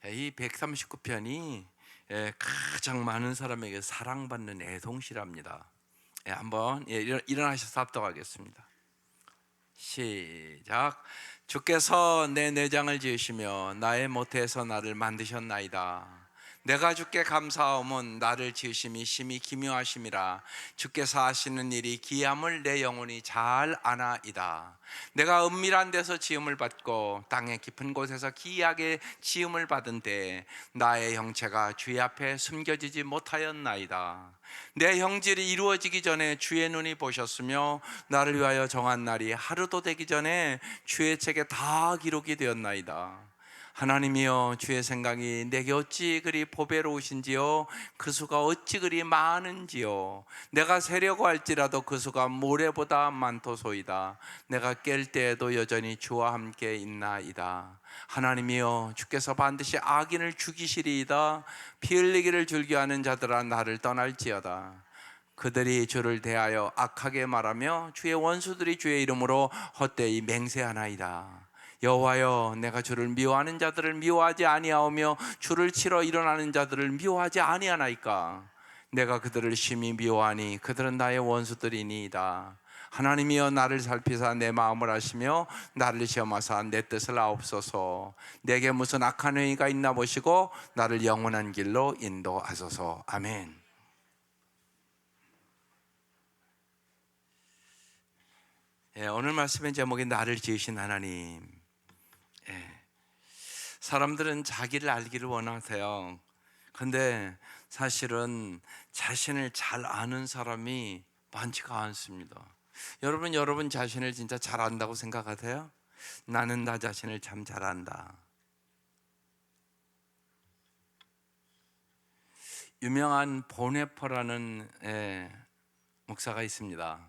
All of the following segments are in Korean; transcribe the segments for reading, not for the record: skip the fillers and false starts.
이 139편이 가장 많은 사람에게 사랑받는 애송시랍니다. 한번 일어나셔서 합독하겠습니다. 시작. 주께서 내 내장을 지으시며 나의 모태에서 나를 만드셨나이다. 내가 주께 감사함은 나를 지으심이 심히 기묘하심이라. 주께서 하시는 일이 기함을 내 영혼이 잘 아나이다. 내가 은밀한 데서 지음을 받고 땅의 깊은 곳에서 기이하게 지음을 받은 때 나의 형체가 주의 앞에 숨겨지지 못하였나이다. 내 형질이 이루어지기 전에 주의 눈이 보셨으며 나를 위하여 정한 날이 하루도 되기 전에 주의 책에 다 기록이 되었나이다. 하나님이여, 주의 생각이 내게 어찌 그리 보배로우신지요, 그 수가 어찌 그리 많은지요. 내가 세려고 할지라도 그 수가 모래보다 많도소이다. 내가 깰 때에도 여전히 주와 함께 있나이다. 하나님이여, 주께서 반드시 악인을 죽이시리이다. 피 흘리기를 즐겨하는 자들아 나를 떠날지어다. 그들이 주를 대하여 악하게 말하며 주의 원수들이 주의 이름으로 헛되이 맹세하나이다. 여호와여, 내가 주를 미워하는 자들을 미워하지 아니하오며 주를 치러 일어나는 자들을 미워하지 아니하나이까. 내가 그들을 심히 미워하니 그들은 나의 원수들이니이다. 하나님이여, 나를 살피사 내 마음을 아시며 나를 시험하사 내 뜻을 아옵소서. 내게 무슨 악한 행위가 있나 보시고 나를 영원한 길로 인도하소서. 아멘. 오늘 말씀의 제목이 나를 지으신 하나님. 사람들은 자기를 알기를 원하세요. 근데 사실은 자신을 잘 아는 사람이 많지가 않습니다. 여러분 자신을 진짜 잘 안다고 생각하세요? 나는 나 자신을 참 잘 안다. 유명한 보네퍼라는 목사가 있습니다.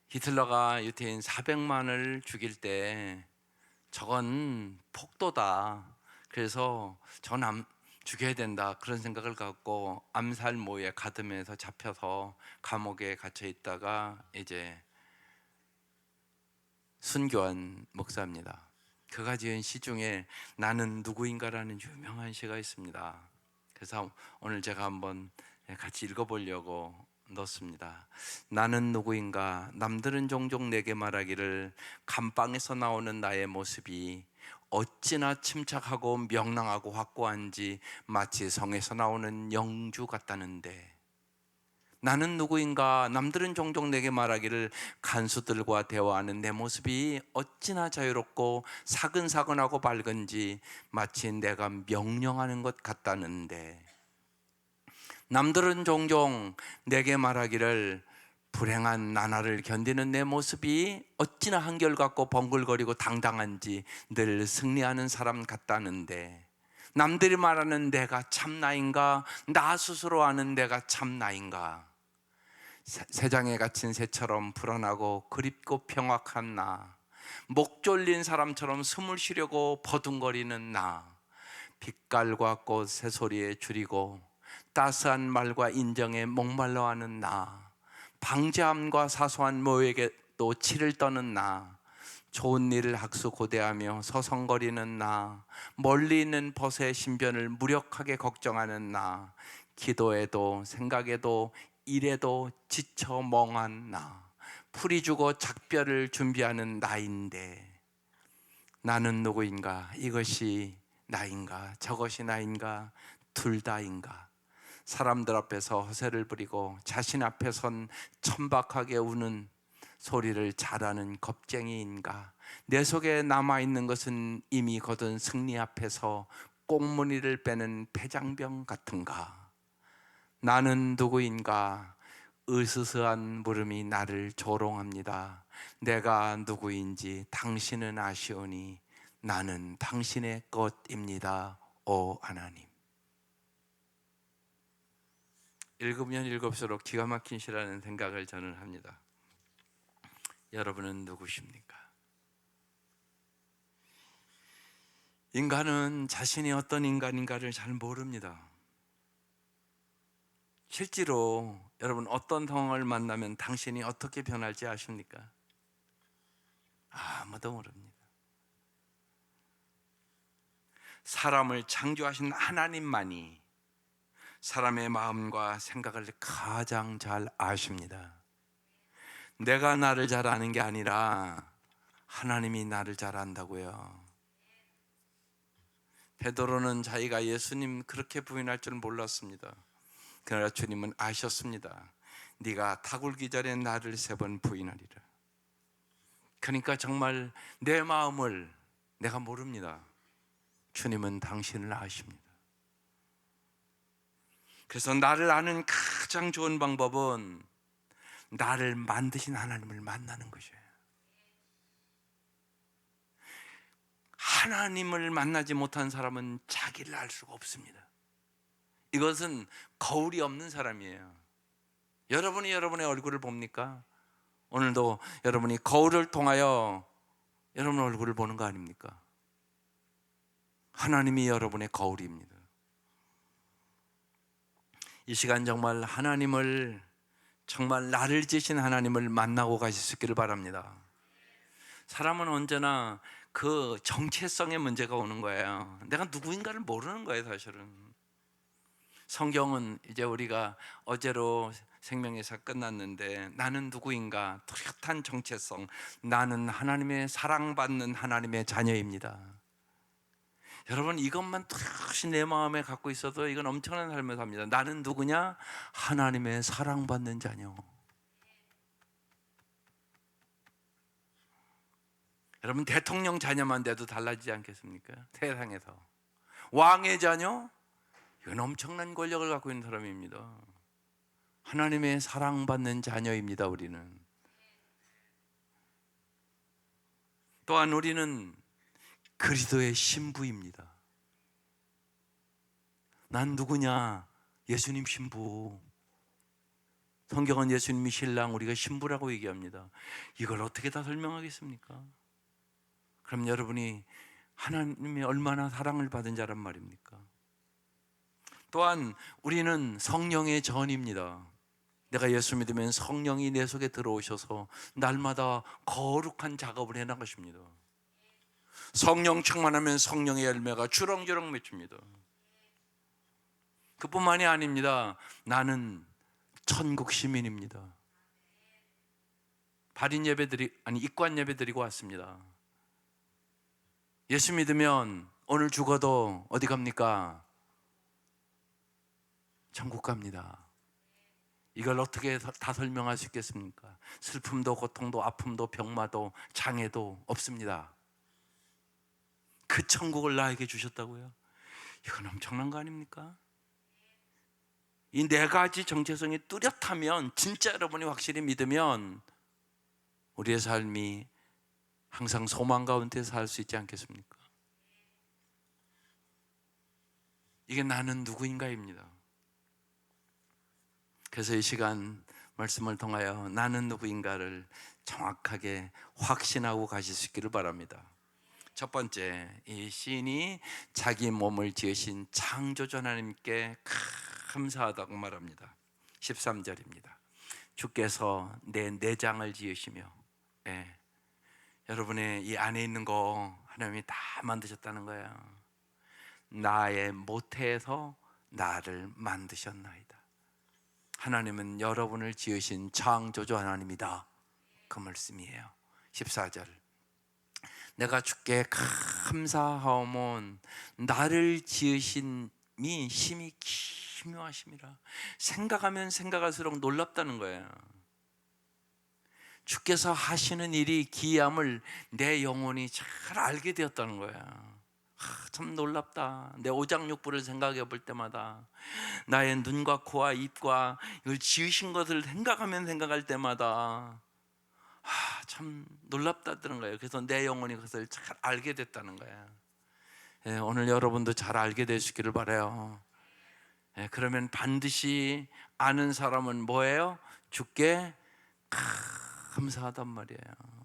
히틀러가 유태인 400만을 죽일 때 저건 폭도다. 그래서 전 죽여야 된다. 그런 생각을 갖고 암살모에 가늠해서 잡혀서 감옥에 갇혀 있다가 이제 순교한 목사입니다. 그가 지은 시 중에 나는 누구인가라는 유명한 시가 있습니다. 그래서 오늘 제가 한번 같이 읽어보려고 넣습니다. 나는 누구인가? 남들은 종종 내게 말하기를 감방에서 나오는 나의 모습이 어찌나 침착하고 명랑하고 확고한지 마치 성에서 나오는 영주 같다는데, 나는 누구인가? 남들은 종종 내게 말하기를 간수들과 대화하는 내 모습이 어찌나 자유롭고 사근사근하고 밝은지 마치 내가 명령하는 것 같다는데, 남들은 종종 내게 말하기를 불행한 나날을 견디는 내 모습이 어찌나 한결같고 번글거리고 당당한지 늘 승리하는 사람 같다는데, 남들이 말하는 내가 참 나인가? 나 스스로 아는 내가 참 나인가? 새장에 갇힌 새처럼 불안하고 그립고 평확한 나, 목 졸린 사람처럼 숨을 쉬려고 버둥거리는 나, 빛깔과 꽃 새소리에 줄이고 따스한 말과 인정에 목말라하는 나, 방자함과 사소한 모욕에도 치를 떠는 나, 좋은 일을 학수고대하며 서성거리는 나, 멀리 있는 벗의 신변을 무력하게 걱정하는 나, 기도에도 생각에도 일에도 지쳐 멍한 나, 풀이 주고 작별을 준비하는 나인데, 나는 누구인가? 이것이 나인가? 저것이 나인가? 둘 다인가? 사람들 앞에서 허세를 부리고 자신 앞에 선 천박하게 우는 소리를 잘하는 겁쟁이인가? 내 속에 남아있는 것은 이미 거둔 승리 앞에서 꽁무니를 빼는 폐장병 같은가? 나는 누구인가? 으스스한 물음이 나를 조롱합니다. 내가 누구인지 당신은 아시오니 나는 당신의 것입니다. 오 하나님. 읽으면 읽을수록 기가 막힌 시라는 생각을 저는 합니다. 여러분은 누구십니까? 인간은 자신이 어떤 인간인가를 잘 모릅니다. 실제로 여러분 어떤 상황을 만나면 당신이 어떻게 변할지 아십니까? 아무도 모릅니다. 사람을 창조하신 하나님만이 사람의 마음과 생각을 가장 잘 아십니다. 내가 나를 잘 아는 게 아니라 하나님이 나를 잘 안다고요. 베드로는 자기가 예수님 그렇게 부인할 줄 몰랐습니다. 그러나 주님은 아셨습니다. 네가 탁울기 전에 나를 3번 부인하리라. 그러니까 정말 내 마음을 내가 모릅니다. 주님은 당신을 아십니다. 그래서 나를 아는 가장 좋은 방법은 나를 만드신 하나님을 만나는 것이에요. 하나님을 만나지 못한 사람은 자기를 알 수가 없습니다. 이것은 거울이 없는 사람이에요. 여러분이 여러분의 얼굴을 봅니까? 오늘도 여러분이 거울을 통하여 여러분 얼굴을 보는 거 아닙니까? 하나님이 여러분의 거울입니다. 이 시간 정말 하나님을, 정말 나를 지으신 하나님을 만나고 가실 수 있기를 바랍니다. 사람은 언제나 그 정체성의 문제가 오는 거예요. 내가 누구인가를 모르는 거예요, 사실은. 성경은 이제 우리가 어제로 생명의사 끝났는데 나는 누구인가, 뚜렷한 정체성, 나는 하나님의 사랑받는 하나님의 자녀입니다. 여러분, 이것만 뚜렷이 내 마음에 갖고 있어도 이건 엄청난 삶을 삽니다. 나는 누구냐? 하나님의 사랑받는 자녀. 여러분, 대통령 자녀만 돼도 달라지지 않겠습니까? 세상에서 왕의 자녀, 이건 엄청난 권력을 갖고 있는 사람입니다. 하나님의 사랑받는 자녀입니다. 우리는 또한 우리는 그리스도의 신부입니다. 난 누구냐? 예수님 신부. 성경은 예수님이 신랑, 우리가 신부라고 얘기합니다. 이걸 어떻게 다 설명하겠습니까? 그럼 여러분이 하나님이 얼마나 사랑을 받은 자란 말입니까? 또한 우리는 성령의 전입니다. 내가 예수 믿으면 성령이 내 속에 들어오셔서 날마다 거룩한 작업을 해나가십니다. 성령 충만하면 성령의 열매가 주렁주렁 맺힙니다. 그뿐만이 아닙니다. 나는 천국 시민입니다. 발인 입관 예배 드리고 왔습니다. 예수 믿으면 오늘 죽어도 어디 갑니까? 천국 갑니다. 이걸 어떻게 다 설명할 수 있겠습니까? 슬픔도 고통도 아픔도 병마도 장애도 없습니다. 그 천국을 나에게 주셨다고요? 이건 엄청난 거 아닙니까? 이 4가지 정체성이 뚜렷하면, 진짜 여러분이 확실히 믿으면 우리의 삶이 항상 소망 가운데 살 수 있지 않겠습니까? 이게 나는 누구인가입니다. 그래서 이 시간 말씀을 통하여 나는 누구인가를 정확하게 확신하고 가실 수 있기를 바랍니다. 첫 번째, 이 시인이 자기 몸을 지으신 창조주 하나님께 감사하다고 말합니다. 13절입니다. 주께서 내 내장을 지으시며, 여러분의 이 안에 있는 거 하나님이 다 만드셨다는 거예요. 나의 모태에서 나를 만드셨나이다. 하나님은 여러분을 지으신 창조주 하나님이다. 그 말씀이에요. 14절, 내가 주께 감사하오면 나를 지으심이 심히 기묘하심이라. 생각하면 생각할수록 놀랍다는 거예요. 주께서 하시는 일이 기이함을 내 영혼이 잘 알게 되었다는 거예요. 참 놀랍다. 내 오장육부를 생각해 볼 때마다, 나의 눈과 코와 입과 이걸 지으신 것을 생각하면 생각할 때마다 참 놀랍다는 거예요. 그래서 내 영혼이 그것을 잘 알게 됐다는 거예요. 오늘 여러분도 잘 알게 되시기를 바라요. 그러면 반드시 아는 사람은 뭐예요? 주께 감사하단 말이에요.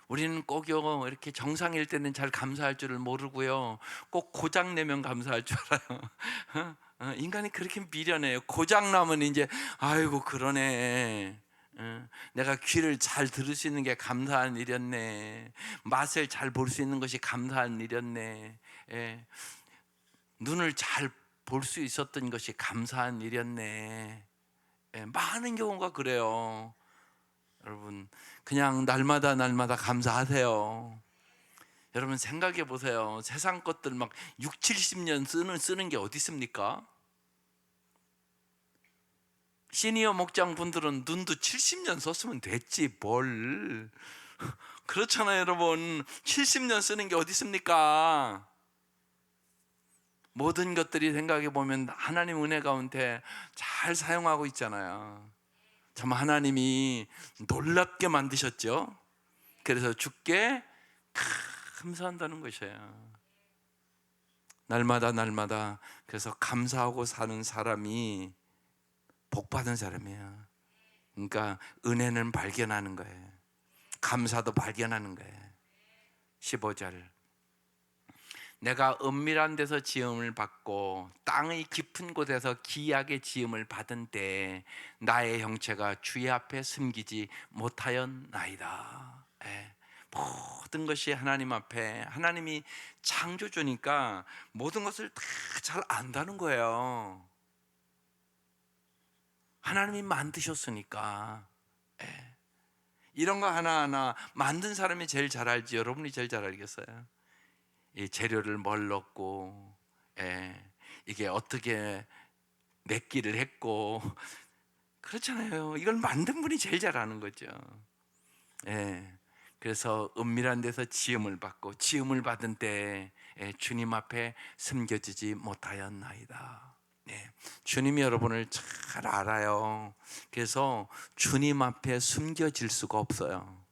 우리는 꼭요, 이렇게 정상일 때는 잘 감사할 줄을 모르고요, 꼭 고장 내면 감사할 줄 알아요. 인간이 그렇게 미련해요. 고장 나면 이제 아이고 그러네, 내가 귀를 잘 들을 수 있는 게 감사한 일이었네. 맛을 잘 볼 수 있는 것이 감사한 일이었네. 예. 눈을 잘 볼 수 있었던 것이 감사한 일이었네. 예. 많은 경우가 그래요. 여러분, 그냥 날마다 날마다 감사하세요. 여러분 생각해 보세요. 세상 것들 막 6, 70년 쓰는 게 어디 있습니까? 시니어 목장분들은 눈도 70년 썼으면 됐지 뭘. 그렇잖아요 여러분. 70년 쓰는 게 어디 있습니까? 모든 것들이 생각해 보면 하나님 은혜 가운데 잘 사용하고 있잖아요. 참 하나님이 놀랍게 만드셨죠. 그래서 주께 감사한다는 것이에요. 날마다 날마다. 그래서 감사하고 사는 사람이 복받은 사람이에요. 그러니까 은혜는 발견하는 거예요. 감사도 발견하는 거예요. 15절, 내가 은밀한 데서 지음을 받고 땅의 깊은 곳에서 기이하게 지음을 받은 때에 나의 형체가 주의 앞에 숨기지 못하였나이다. 예. 모든 것이 하나님 앞에, 하나님이 창조주니까 모든 것을 다 잘 안다는 거예요. 하나님이 만드셨으니까. 예. 이런 거 하나하나 만든 사람이 제일 잘 알지 여러분이 제일 잘 알겠어요. 이 재료를 뭘 넣고, 이게 어떻게 맺기를 했고, 그렇잖아요. 이걸 만든 분이 제일 잘 아는 거죠. 그래서 은밀한 데서 지음을 받고 지음을 받은 때 주님 앞에 숨겨지지 못하였나이다. 주님이 여러분을 잘 알아요. 그래서 주님 앞에 숨겨질 수가 없어요.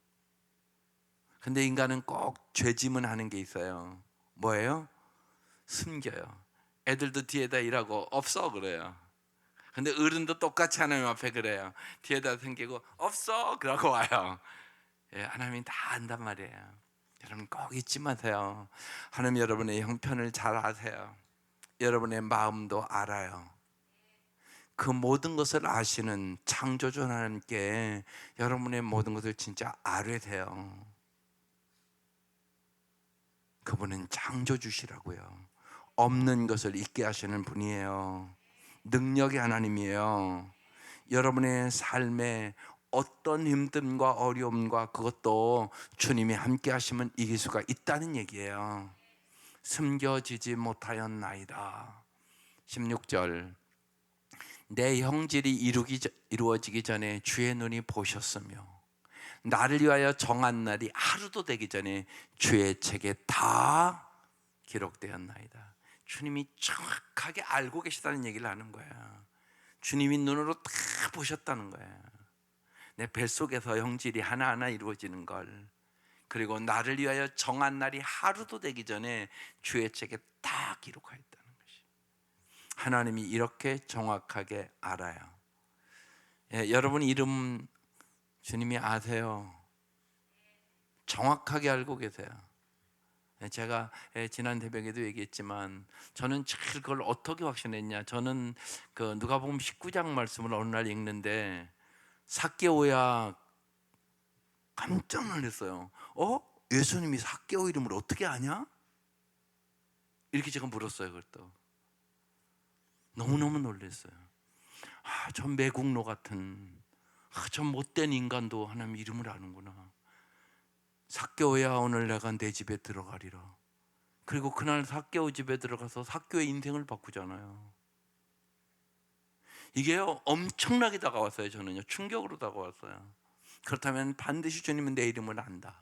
근데 인간은 꼭 죄짐은 하는 게 있어요. 뭐예요? 숨겨요. 애들도 뒤에다 일하고 없어 그래요. 근데 어른도 똑같이 하나님 앞에 그래요. 뒤에다 숨기고 없어 그러고 와요. 하나님이 다 안단 말이에요. 여러분 꼭 잊지 마세요. 하나님 여러분의 형편을 잘 아세요. 여러분의 마음도 알아요. 그 모든 것을 아시는 창조주 하나님께 여러분의 모든 것을 진짜 아뢰세요. 그분은 창조주시라고요. 없는 것을 있게 하시는 분이에요. 능력의 하나님이에요. 여러분의 삶에 어떤 힘듦과 어려움과 그것도 주님이 함께 하시면 이길 수가 있다는 얘기예요. 숨겨지지 못하였나이다. 16절, 내 형질이 이루어지기 전에 주의 눈이 보셨으며 나를 위하여 정한 날이 하루도 되기 전에 주의 책에 다 기록되었나이다. 주님이 정확하게 알고 계시다는 얘기를 하는 거야. 주님이 눈으로 다 보셨다는 거야. 내 뱃속에서 형질이 하나하나 이루어지는 걸, 그리고 나를 위하여 정한 날이 하루도 되기 전에 주의 책에 다 기록하였다는 것이. 하나님이 이렇게 정확하게 알아요. 여러분 이름 주님이 아세요. 정확하게 알고 계세요. 제가 지난 새벽에도 얘기했지만 저는 그걸 어떻게 확신했냐. 저는 그 누가복음 19장 말씀을 어느 날 읽는데 삭개오야 깜짝 놀랐어요. 예수님이 삭개오 이름을 어떻게 아냐? 이렇게 제가 물었어요. 그것도 너무너무 놀랐어요. 저 매국노 같은, 저 못된 인간도 하나님 이름을 아는구나. 삭개오야 오늘 내가 내 집에 들어가리라. 그리고 그날 삭개오 집에 들어가서 삭개오의 인생을 바꾸잖아요. 이게요 엄청나게 다가왔어요. 저는요 충격으로 다가왔어요. 그렇다면 반드시 주님은 내 이름을 안다.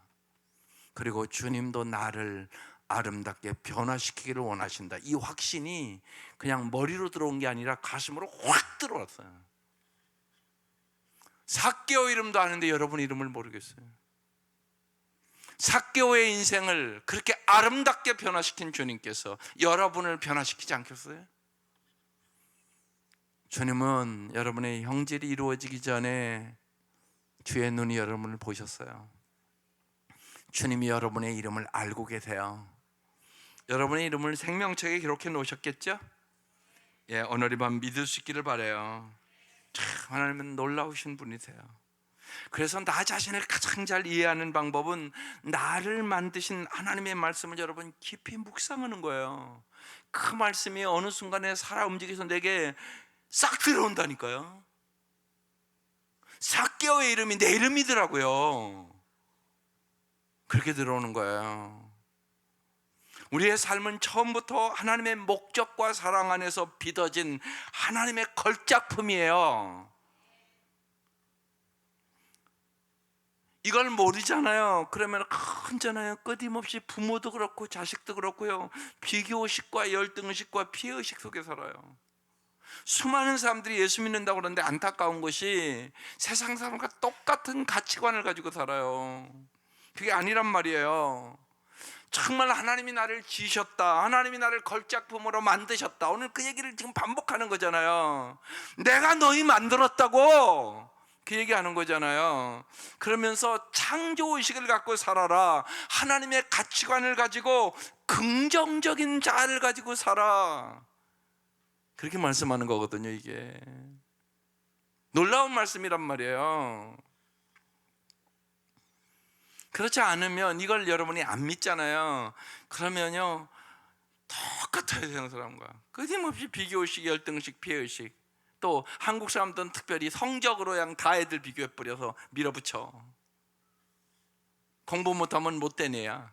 그리고 주님도 나를 아름답게 변화시키기를 원하신다. 이 확신이 그냥 머리로 들어온 게 아니라 가슴으로 확 들어왔어요. 삭개오 이름도 아는데 여러분 이름을 모르겠어요. 삭개오의 인생을 그렇게 아름답게 변화시킨 주님께서 여러분을 변화시키지 않겠어요? 주님은 여러분의 형질이 이루어지기 전에 주의 눈이 여러분을 보셨어요. 주님이 여러분의 이름을 알고 계세요. 여러분의 이름을 생명책에 기록해 놓으셨겠죠? 오늘 이 밤 믿을 수 있기를 바라요. 참 하나님은 놀라우신 분이세요. 그래서 나 자신을 가장 잘 이해하는 방법은 나를 만드신 하나님의 말씀을 여러분 깊이 묵상하는 거예요. 그 말씀이 어느 순간에 살아 움직여서 내게 싹 들어온다니까요. 삭개오의 이름이 내 이름이더라고요. 그렇게 들어오는 거예요. 우리의 삶은 처음부터 하나님의 목적과 사랑 안에서 빚어진 하나님의 걸작품이에요. 이걸 모르잖아요. 그러면 언제나요 끊임없이 부모도 그렇고 자식도 그렇고요, 비교의식과 열등의식과 피해의식 속에 살아요. 수많은 사람들이 예수 믿는다고 그러는데 안타까운 것이 세상 사람과 똑같은 가치관을 가지고 살아요. 그게 아니란 말이에요. 정말 하나님이 나를 지으셨다, 하나님이 나를 걸작품으로 만드셨다, 오늘 그 얘기를 지금 반복하는 거잖아요. 내가 너희 만들었다고 그 얘기하는 거잖아요. 그러면서 창조의식을 갖고 살아라, 하나님의 가치관을 가지고 긍정적인 자아를 가지고 살아, 그렇게 말씀하는 거거든요. 이게 놀라운 말씀이란 말이에요. 그렇지 않으면 이걸 여러분이 안 믿잖아요. 그러면요 똑같아요. 세상 사람과 끊임없이 비교의식, 열등의식, 피해의식. 또 한국 사람들은 특별히 성적으로 그냥 다 애들 비교해버려서 밀어붙여. 공부 못하면 못된 애야,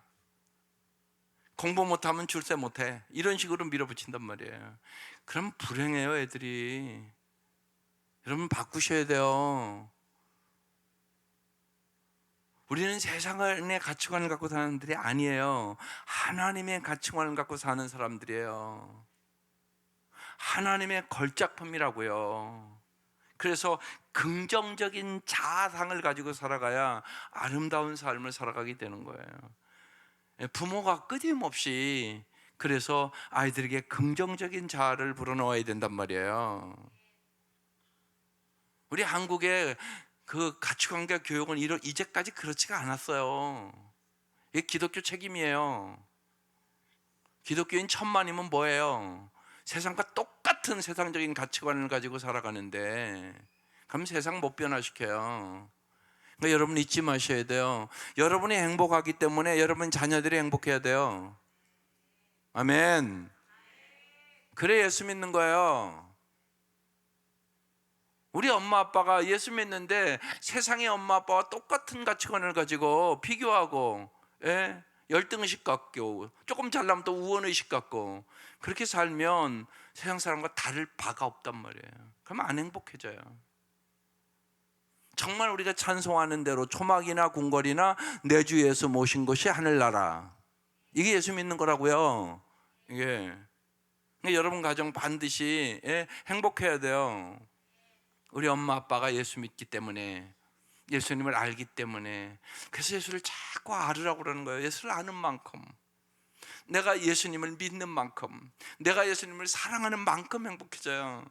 공부 못하면 출세 못해, 이런 식으로 밀어붙인단 말이에요. 그럼 불행해요 애들이. 여러분 바꾸셔야 돼요. 우리는 세상의 가치관을 갖고 사는 사람들이 아니에요. 하나님의 가치관을 갖고 사는 사람들이에요. 하나님의 걸작품이라고요. 그래서 긍정적인 자아상을 가지고 살아가야 아름다운 삶을 살아가게 되는 거예요. 부모가 끊임없이 그래서 아이들에게 긍정적인 자아를 불어넣어야 된단 말이에요. 우리 한국의 그 가치관과 교육은 이제까지 그렇지가 않았어요. 이게 기독교 책임이에요. 기독교인 천만이면 뭐예요? 세상과 똑같은 세상적인 가치관을 가지고 살아가는데 그럼 세상 못 변화시켜요. 그러니까 여러분 잊지 마셔야 돼요. 여러분이 행복하기 때문에 여러분 자녀들이 행복해야 돼요. 아멘. 그래 예수 믿는 거예요. 우리 엄마 아빠가 예수 믿는데 세상의 엄마 아빠와 똑같은 가치관을 가지고 비교하고, 열등의식 갖고, 조금 잘나면 또 우월의식 갖고 그렇게 살면 세상 사람과 다를 바가 없단 말이에요. 그러면 안 행복해져요. 정말 우리가 찬송하는 대로 초막이나 궁궐이나 내 주 예수 모신 곳이 하늘나라, 이게 예수 믿는 거라고요. 이게 그러니까 여러분 가정 반드시 행복해야 돼요. 우리 엄마 아빠가 예수 믿기 때문에, 예수님을 알기 때문에. 그래서 예수를 자꾸 알으라고 그러는 거예요. 예수를 아는 만큼, 내가 예수님을 믿는 만큼, 내가 예수님을 사랑하는 만큼 행복해져요.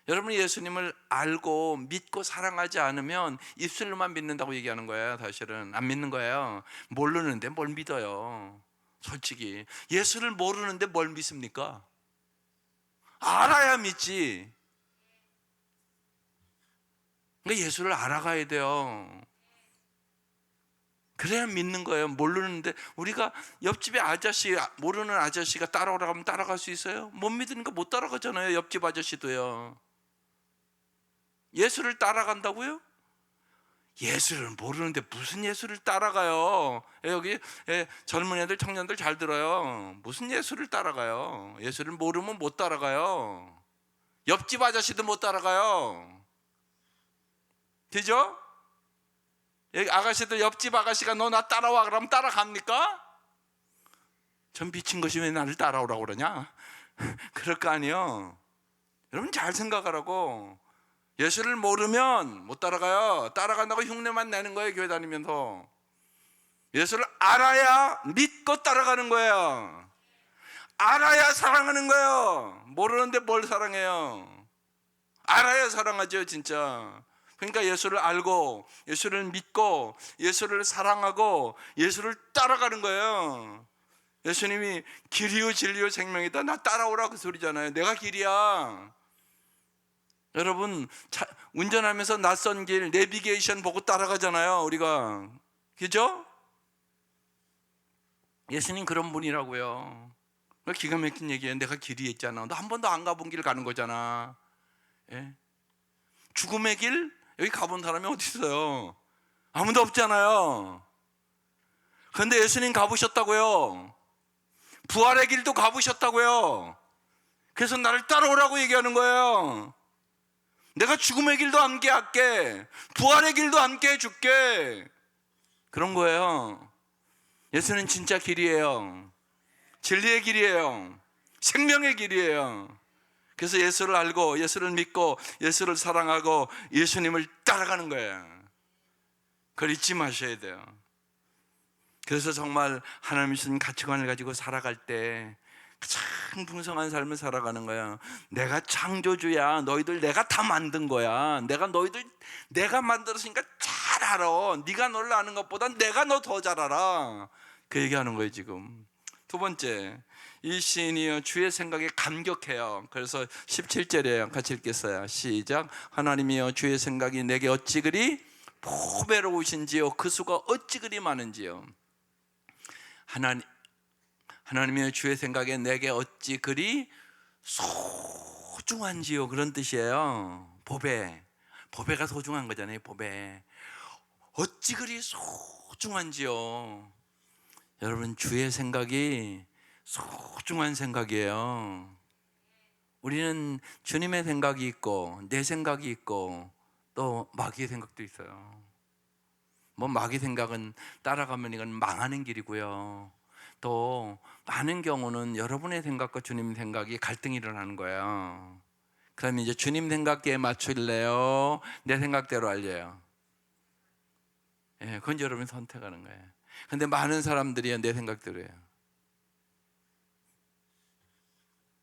여러분이 예수님을 알고 믿고 사랑하지 않으면 입술로만 믿는다고 얘기하는 거예요. 사실은 안 믿는 거예요. 모르는데 뭘 믿어요. 솔직히 예수를 모르는데 뭘 믿습니까? 알아야 믿지. 그러니까 예수를 알아가야 돼요. 그래야 믿는 거예요. 모르는데, 우리가 옆집에 아저씨, 모르는 아저씨가 따라오라고 하면 따라갈 수 있어요? 못 믿으니까 못 따라가잖아요. 옆집 아저씨도요. 예수를 따라간다고요? 예수를 모르는데 무슨 예수를 따라가요? 여기 젊은 애들, 청년들 잘 들어요. 무슨 예수를 따라가요? 예수를 모르면 못 따라가요. 옆집 아저씨도 못 따라가요. 되죠? 여기 아가씨들, 옆집 아가씨가 너 나 따라와 그러면 따라갑니까? 전 미친 것이 왜 나를 따라오라고 그러냐? 그럴 거 아니에요. 여러분 잘 생각하라고. 예수를 모르면 못 따라가요. 따라간다고 흉내만 내는 거예요. 교회 다니면서. 예수를 알아야 믿고 따라가는 거예요. 알아야 사랑하는 거예요. 모르는데 뭘 사랑해요? 알아야 사랑하죠 진짜. 그러니까 예수를 알고, 예수를 믿고, 예수를 사랑하고, 예수를 따라가는 거예요. 예수님이 길이요 진리요 생명이다, 나 따라오라 그 소리잖아요. 내가 길이야. 여러분 운전하면서 낯선 길 내비게이션 보고 따라가잖아요, 우리가. 그죠? 예수님 그런 분이라고요. 기가 막힌 얘기예요. 내가 길이 있잖아. 너 한 번도 안 가본 길 가는 거잖아. 예? 죽음의 길 여기 가본 사람이 어디 있어요? 아무도 없잖아요. 그런데 예수님 가보셨다고요. 부활의 길도 가보셨다고요. 그래서 나를 따라오라고 얘기하는 거예요. 내가 죽음의 길도 함께 할게, 부활의 길도 함께 해줄게. 그런 거예요. 예수는 진짜 길이에요. 진리의 길이에요. 생명의 길이에요. 그래서 예수를 알고 예수를 믿고 예수를 사랑하고 예수님을 따라가는 거예요. 그걸 잊지 마셔야 돼요. 그래서 정말 하나님이 주신 가치관을 가지고 살아갈 때 가장 풍성한 삶을 살아가는 거야. 내가 창조주야. 너희들 내가 다 만든 거야. 내가 만들었으니까 잘 알아. 네가 너를 아는 것보다 내가 너 더 잘 알아. 그 얘기하는 거예요 지금. 두 번째, 이 시인이요 주의 생각에 감격해요. 그래서 17절에 같이 읽겠어요. 시작. 하나님이여 주의 생각이 내게 어찌 그리 보배로우신지요 그 수가 어찌 그리 많은지요. 하나님이여 주의 생각에 내게 어찌 그리 소중한지요, 그런 뜻이에요. 보배가 소중한 거잖아요. 보배 어찌 그리 소중한지요. 여러분 주의 생각이 소중한 생각이에요. 우리는 주님의 생각이 있고 내 생각이 있고 또 마귀의 생각도 있어요. 마귀 생각은 따라가면 이건 망하는 길이고요. 또 많은 경우는 여러분의 생각과 주님 생각이 갈등이 일어나는 거예요. 그러면 이제 주님 생각에 맞출래요? 내 생각대로 할래요? 그건 여러분이 선택하는 거예요. 근데 많은 사람들이 내 생각대로 해요.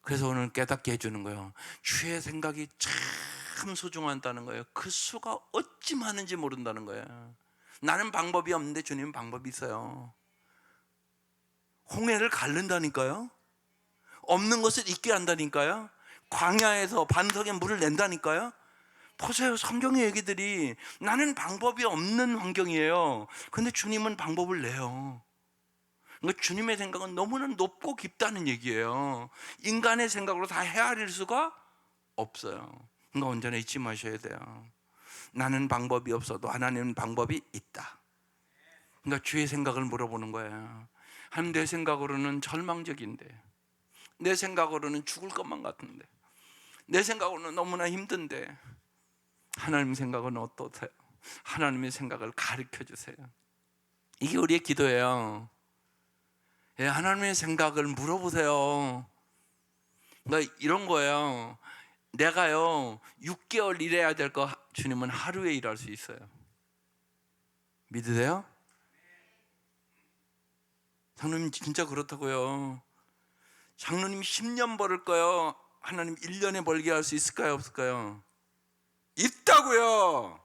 그래서 오늘 깨닫게 해주는 거예요. 주의 생각이 참 소중하다는 거예요. 그 수가 어찌 많은지 모른다는 거예요. 나는 방법이 없는데 주님은 방법이 있어요. 홍해를 가른다니까요. 없는 것을 있게 한다니까요. 광야에서 반석에 물을 낸다니까요. 보세요, 성경의 얘기들이 나는 방법이 없는 환경이에요. 근데 주님은 방법을 내요. 그러니까 주님의 생각은 너무나 높고 깊다는 얘기예요. 인간의 생각으로 다 헤아릴 수가 없어요. 그러니까 언제나 잊지 마셔야 돼요. 나는 방법이 없어도 하나님은 방법이 있다. 그러니까 주의 생각을 물어보는 거예요. 하나님, 내 생각으로는 절망적인데, 내 생각으로는 죽을 것만 같은데, 내 생각으로는 너무나 힘든데 하나님 생각은 어떠세요? 하나님의 생각을 가르쳐 주세요. 이게 우리의 기도예요. 하나님의 생각을 물어보세요. 그러니까 이런 거예요. 내가요 6개월 일해야 될 거 주님은 하루에 일할 수 있어요. 믿으세요? 장로님 진짜 그렇다고요. 장로님 10년 벌을 거요, 하나님 1년에 벌게 할 수 있을까요, 없을까요? 있다고요.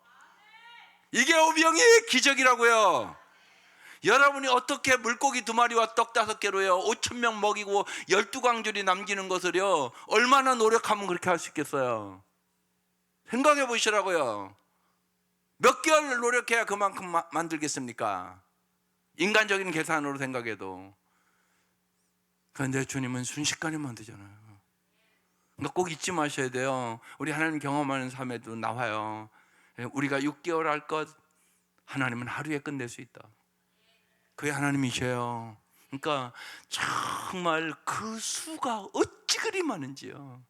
이게 오병이의 기적이라고요. 여러분이 어떻게 물고기 2마리와 떡 5개로요 5,000명 먹이고 12광줄이 남기는 것을요 얼마나 노력하면 그렇게 할 수 있겠어요? 생각해 보시라고요. 몇 개월 노력해야 그만큼 만들겠습니까? 인간적인 계산으로 생각해도. 그런데 주님은 순식간에 만들잖아요. 그러니까 꼭 잊지 마셔야 돼요. 우리 하나님 경험하는 삶에도 나와요. 우리가 6개월 할 것 하나님은 하루에 끝낼 수 있다. 그게 하나님이셔요. 그러니까 정말 그 수가 어찌 그리 많은지요.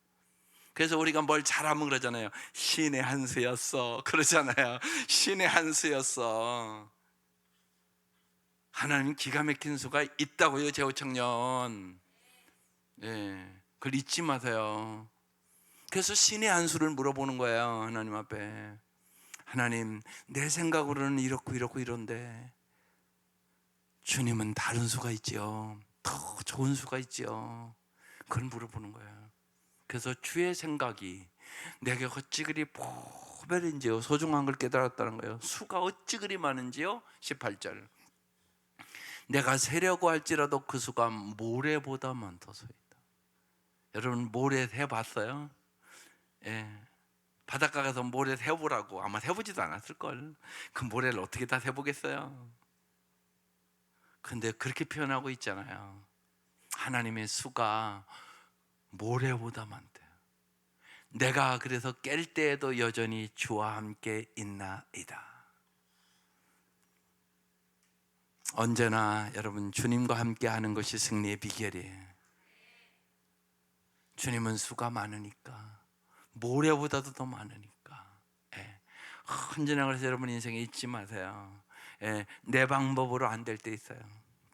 그래서 우리가 뭘 잘하면 그러잖아요. 신의 한 수였어 그러잖아요. 신의 한 수였어. 하나님 기가 막힌 수가 있다고요, 제오청년. 그걸 잊지 마세요. 그래서 신의 한 수를 물어보는 거예요, 하나님 앞에. 하나님, 내 생각으로는 이렇고 이런데 주님은 다른 수가 있지요. 더 좋은 수가 있지요. 그걸 물어보는 거예요. 그래서 주의 생각이 내게 어찌 그리 보배인지요, 소중한 걸 깨달았다는 거예요. 수가 어찌 그리 많은지요. 18절. 내가 세려고 할지라도 그 수가 모래보다 많다소이다. 여러분 모래 해봤어요? 바닷가 가서 모래 세보라고 아마 세보지도 않았을걸. 그 모래를 어떻게 다 세보겠어요. 근데 그렇게 표현하고 있잖아요. 하나님의 수가 모래보다 많대요. 내가 그래서 깰 때에도 여전히 주와 함께 있나이다. 언제나 여러분 주님과 함께 하는 것이 승리의 비결이에요. 주님은 수가 많으니까, 모래보다도 더 많으니까. 예. 언제나 그래서 여러분 인생에 잊지 마세요. 예. 내 방법으로 안 될 때 있어요.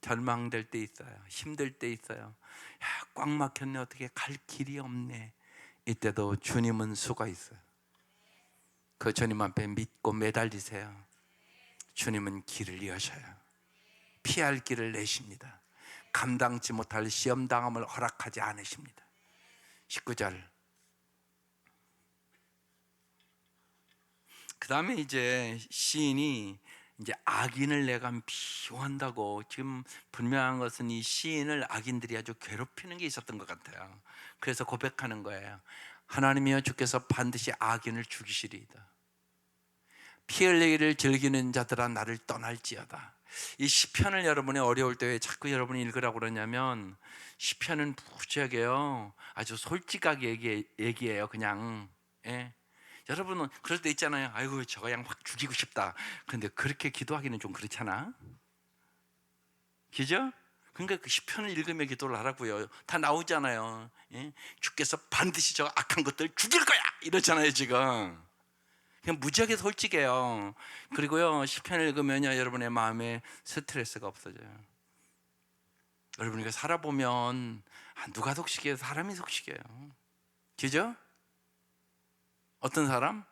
절망될 때 있어요. 힘들 때 있어요. 야, 꽉 막혔네, 어떻게 갈 길이 없네. 이때도 주님은 수가 있어요. 그 주님 앞에 믿고 매달리세요. 주님은 길을 여셔요. 피할 길을 내십니다. 감당치 못할 시험당함을 허락하지 않으십니다. 19절. 그 다음에 이제 시인이 이제 악인을 내가 미워한다고, 지금 분명한 것은 이 시인을 악인들이 아주 괴롭히는 게 있었던 것 같아요. 그래서 고백하는 거예요. 하나님이여, 주께서 반드시 악인을 죽이시리이다. 피 흘리기를 즐기는 자들아 나를 떠날지어다. 이 시편을 여러분이 어려울 때 왜 자꾸 여러분이 읽으라고 그러냐면, 시편은 무지하게요 아주 솔직하게 얘기해요. 그냥. 예. 여러분은 그럴 때 있잖아요. 아이고 저거 그냥 확 죽이고 싶다. 그런데 그렇게 기도하기는 좀 그렇잖아. 그죠? 그러니까 그 시편을 읽으며 기도를 하라고요. 다 나오잖아요. 예? 주께서 반드시 저 악한 것들 죽일 거야 이러잖아요 지금. 그냥 무지하게 솔직해요. 그리고요 시편을 읽으면요 여러분의 마음에 스트레스가 없어져요. 여러분 이거 살아보면 누가 속식해요? 사람이 속식해요. 그죠? 어떤 사람?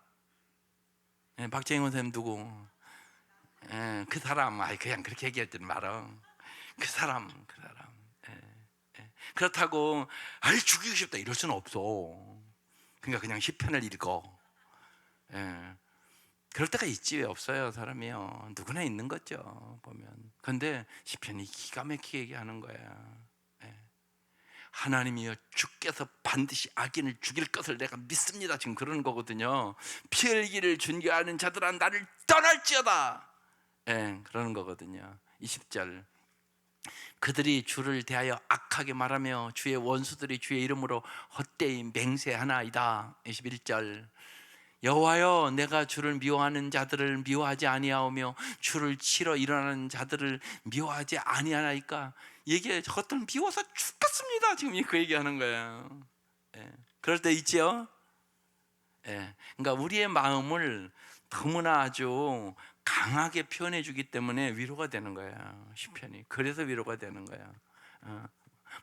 예, 박재영 선생님 누구? 예, 그 사람, 그냥 그렇게 얘기하지 말어. 그 사람. 예, 예. 그렇다고, 죽이고 싶다 이럴 수는 없어. 그러니까 그냥 시편을 읽어. 예. 그럴 때가 있지 왜 없어요 사람이요. 누구나 있는 거죠 보면. 그런데 시편이 기가 막히게 얘기하는 거야. 예. 하나님이여, 주께서 반드시 악인을 죽일 것을 내가 믿습니다. 지금 그러는 거거든요. 피 흘기를 준비하는 자들아 나를 떠날지어다. 예, 그러는 거거든요. 20절. 그들이 주를 대하여 악하게 말하며 주의 원수들이 주의 이름으로 헛되이 맹세하나이다. 21절. 여호와여, 내가 주를 미워하는 자들을 미워하지 아니하오며 주를 치러 일어나는 자들을 미워하지 아니하나이까. 이게 저것들 미워서 죽겠습니다. 지금 그 얘기하는 거예요. 예. 그럴 때 있지요. 예. 그러니까 우리의 마음을 너무나 아주 강하게 표현해 주기 때문에 위로가 되는 거예요 시편이. 그래서 위로가 되는 거예요.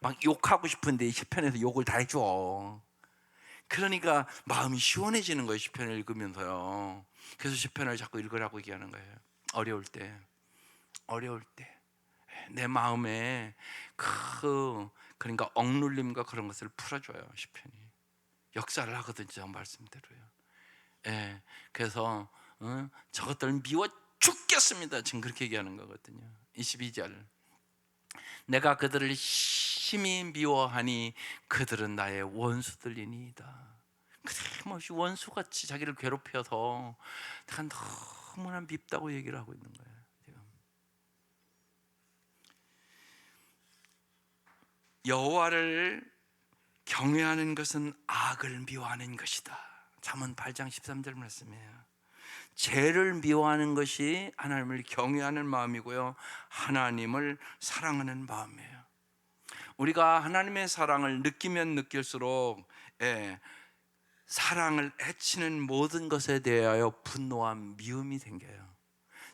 막 욕하고 싶은데 시편에서 욕을 다 해줘. 그러니까 마음이 시원해지는 거예요 시편을 읽으면서요. 그래서 시편을 자꾸 읽으라고 얘기하는 거예요. 어려울 때 내 마음에 그러니까 억눌림과 그런 것을 풀어줘요 시편이. 역사를 하거든요 말씀대로요. 예, 그래서 저것들 미워 죽겠습니다 지금 그렇게 얘기하는 거거든요. 22절. 내가 그들을 심히 미워하니 그들은 나의 원수들이니이다. 그들이 원수같이 자기를 괴롭혀서 내가 너무나 밉다고 얘기를 하고 있는 거예요 지금. 여호와를 경외하는 것은 악을 미워하는 것이다. 잠언 8장 13절 말씀이에요. 죄를 미워하는 것이 하나님을 경외하는 마음이고요 하나님을 사랑하는 마음이에요. 우리가 하나님의 사랑을 느끼면 느낄수록 사랑을 해치는 모든 것에 대하여 분노와 미움이 생겨요.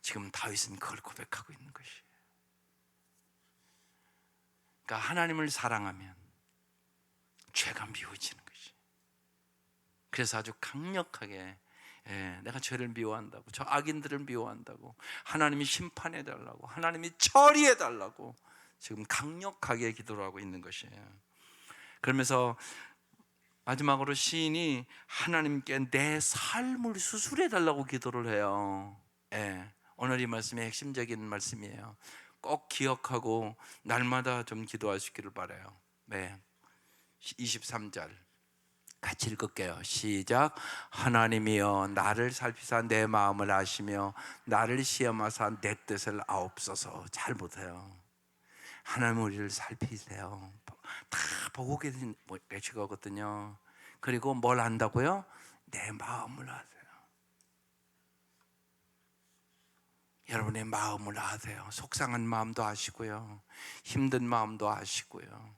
지금 다윗은 그걸 고백하고 있는 것이에요. 그러니까 하나님을 사랑하면 죄가 미워지는 것이. 그래서 아주 강력하게 내가 죄를 미워한다고, 저 악인들을 미워한다고, 하나님이 심판해달라고, 하나님이 처리해달라고 지금 강력하게 기도를 하고 있는 것이에요. 그러면서 마지막으로 시인이 하나님께 내 삶을 수술해달라고 기도를 해요. 오늘 이 말씀의 핵심적인 말씀이에요. 꼭 기억하고 날마다 좀 기도하시기를 바라요. 23절. 같이 읽을게요. 시작. 하나님이여 나를 살피사 내 마음을 아시며 나를 시험하사 내 뜻을 아옵소서. 잘 보세요. 하나님 우리를 살피세요. 다 보고 계시거든요. 그리고 뭘 안다고요? 내 마음을 아세요. 여러분의 마음을 아세요. 속상한 마음도 아시고요, 힘든 마음도 아시고요.